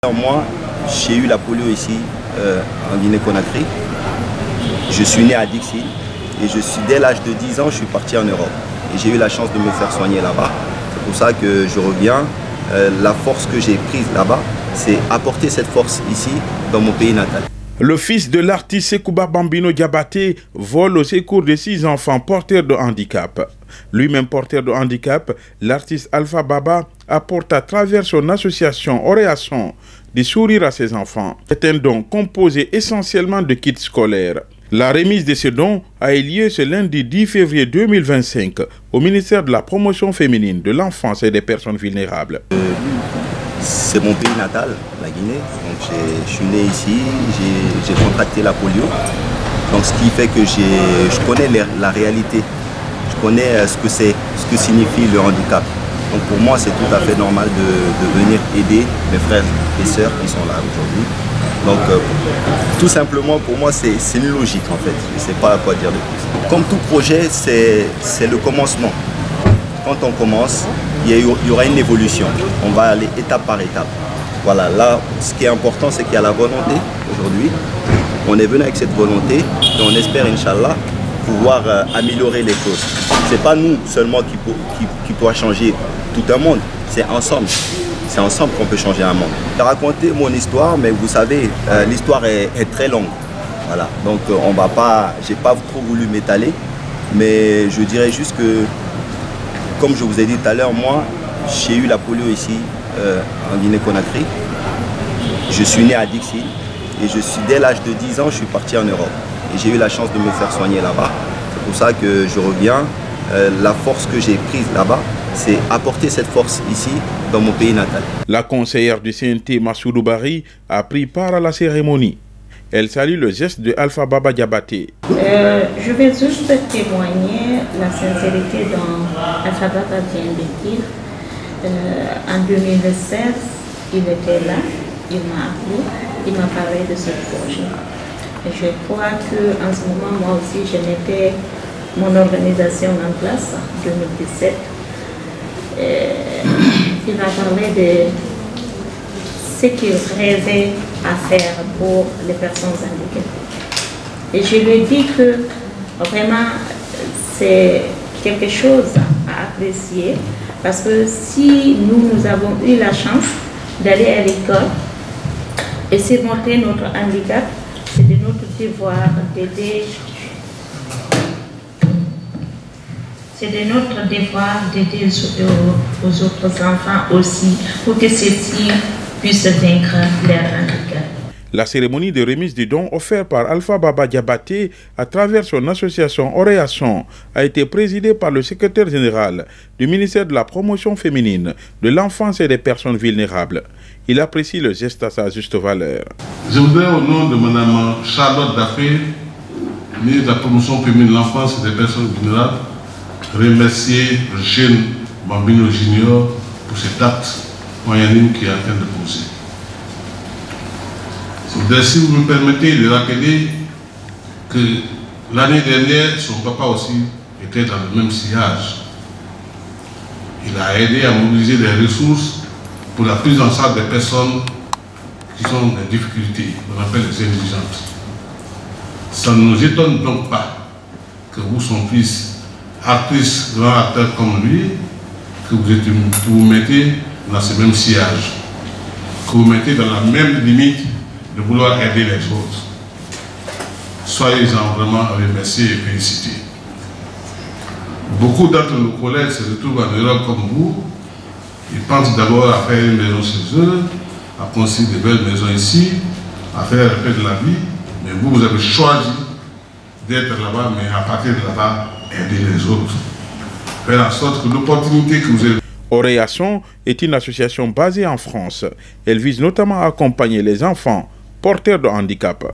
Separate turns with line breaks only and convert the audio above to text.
Moi, j'ai eu la polio ici en Guinée-Conakry. Je suis né à Dixie et dès l'âge de 10 ans, je suis parti en Europe. Et j'ai eu la chance de me faire soigner là-bas. C'est pour ça que je reviens. La force que j'ai prise là-bas, c'est apporter cette force ici, dans mon pays natal.
Le fils de l'artiste Sekouba Bambino Diabaté vole au secours de 6 enfants porteurs de handicap. Lui-même porteur de handicap, l'artiste Alpha Baba apporte à travers son association Oréason des sourires à ses enfants. C'est un don composé essentiellement de kits scolaires. La remise de ce don a eu lieu ce lundi 10 février 2025 au ministère de la Promotion féminine, de l'enfance et des personnes vulnérables.
C'est mon pays natal, la Guinée. Donc je suis né ici, j'ai contracté la polio. Donc ce qui fait que je connais la réalité. Je connais ce que signifie le handicap. Donc pour moi, c'est tout à fait normal de venir aider mes frères et sœurs qui sont là aujourd'hui. Donc tout simplement, pour moi, c'est une logique en fait. Je ne sais pas quoi dire de plus. Comme tout projet, c'est le commencement. Quand on commence, il y aura une évolution. On va aller étape par étape. Voilà, là, ce qui est important, c'est qu'il y a la volonté aujourd'hui. On est venu avec cette volonté et on espère, Inch'Allah, pouvoir améliorer les choses. Ce n'est pas nous seulement qui pourra changer tout un monde, c'est ensemble. C'est ensemble qu'on peut changer un monde. J'ai raconté mon histoire, mais vous savez, l'histoire est très longue. Voilà, donc on va pas, j'ai pas trop voulu m'étaler, mais je dirais juste que, comme je vous ai dit tout à l'heure, moi, j'ai eu la polio ici en Guinée-Conakry. Je suis né à Dixie et dès l'âge de 10 ans, je suis parti en Europe. Et j'ai eu la chance de me faire soigner là-bas. C'est pour ça que je reviens. La force que j'ai prise là-bas, c'est apporter cette force ici, dans mon pays natal.
La conseillère du CNT, Massoudou Bari, a pris part à la cérémonie. Elle salue le geste de Alpha Baba Diabaté.
Je vais juste témoigner la sincérité dont Alpha Baba vient de dire. En 2016, il était là, il m'a appelé, il m'a parlé de ce projet. Et je crois qu'en ce moment, moi aussi, je mettais mon organisation en place en 2017. Il m'a parlé de ce qu'il rêvait à faire pour les personnes handicapées. Et je lui ai dit que vraiment, c'est quelque chose à apprécier. Parce que si nous avons eu la chance d'aller à l'école et surmonter notre handicap, c'est de notre devoir d'aider. C'est de notre devoir d'aider aux autres enfants aussi pour que ceux-ci puissent vaincre leur handicap.
La cérémonie de remise du don offert par Alpha Baba Diabaté à travers son association Oréason a été présidée par le secrétaire général du ministère de la Promotion féminine, de l'enfance et des personnes vulnérables. Il apprécie le geste à sa juste valeur.
Je voudrais au nom de Mme Charlotte Daffé, ministre de la Promotion féminine, de l'enfance et des personnes vulnérables, remercier le jeune Bambino Junior pour cet acte moyenime qui est en train de poser. Si vous me permettez de rappeler que l'année dernière, son papa aussi était dans le même sillage. Il a aidé à mobiliser des ressources pour la prise en charge des personnes qui sont dans des difficultés, on appelle les indigentes. Ça ne nous étonne donc pas que vous, son fils, artiste, grand acteur comme lui, que vous mettez dans ce même sillage, que vous mettez dans la même limite de vouloir aider les autres. Soyez-en vraiment remerciés et félicités. Beaucoup d'entre nos collègues se retrouvent en Europe comme vous. Ils pensent d'abord à faire une maison chez eux, à construire de belles maisons ici, à faire un peu de la vie. Mais vous avez choisi d'être là-bas, mais à partir de là-bas, aider les autres. Faire en sorte que l'opportunité que vous avez...
Oréason est une association basée en France. Elle vise notamment à accompagner les enfants porteurs de handicap.